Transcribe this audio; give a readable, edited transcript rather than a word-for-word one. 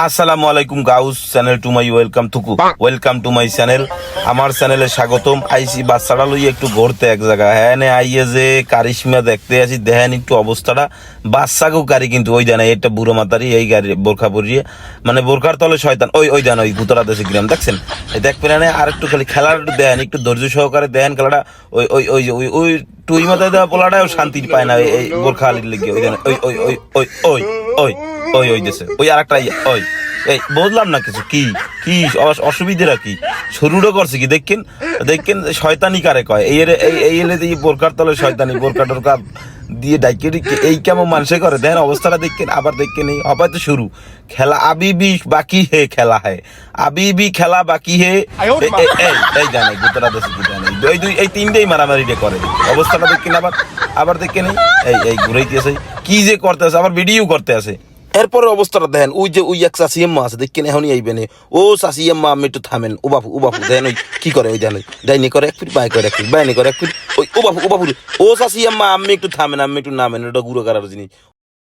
আসসালামু আলাইকুম Ghaus channel to my welcome to my channel. আমার চ্যানেলে স্বাগতম। আইসি বাচ্চাটা লইয়ে একটু ঘুরতে এক জায়গা, হ্যাঁ নে আইয়ে যে কারিশমা দেখতে আসি, দেখেন একটু অবস্থাটা। বাচ্চাকেও কারি কিন্তু ওই দেন এটা বুড়ো মাতারি এই গাড়ি বোরখা পরিয়ে, মানে বোরখার তলে শয়তান ওই ওই দেন ওই ভূতরা দেশে গ্রাম দেখছেন। এই দেখবেন না আর একটু খালি খেলার একটু দেন, একটু ধৈর্য সহকারে দেখেন খেলাটা। ওই ওই ওই ওই ওই টুই মাথায় দেওয়া পোলাটাও শান্তি পায় না এই বোরখা আলির লেগে। ওই দেন ওই ওই ওই ওই ওই ওই ওই ওই দেশে ওই আর একটা ওই এই বুঝলাম না কিছু কি কি অসুবিধাটা কি শুরুটা করছে কি দেখেন দেখেন শয়তানি কারে কয় এই এই এলে দিয়ে বোরকার তলে শয়তানি বোরকা টোরকা দিয়ে ডাইকে এই কেমন মানুষে করে দেখেন অবস্থাটা দেখেন। আবার দেখেন এই হবাই তো শুরু খেলা আবিবি বাকি হে খেলা হে আবিবি খেলা বাকি হে এই জানে গুতরা দেশে কি জানে এই দুই এই তিনটেই মারামারি করে অবস্থাটা দেখেন। আবার আবার দেখেন এই এই ঘুরাইতেছে কি যে করতে আছে, আবার ভিডিও করতে আছে। এরপরে অবস্থাটা দেখেন ওই যে ওই এক চাষিয়াম্মা আছে দেখেন এখনই আইবেন। ও চাষিয়াম্মা আমি একটু থামেন, ও বাপু দেখেন ওই কি করে ওই জানে ডাইনি করে এক ফিট বাই করে এক ফিট বাইনি করে এক ফিট ওই ও বাপু ও চাষিয়াম্মা আমি একটু থামেন, আমি একটু নামেন, ওটা গুঁড়ো করার জিনিস।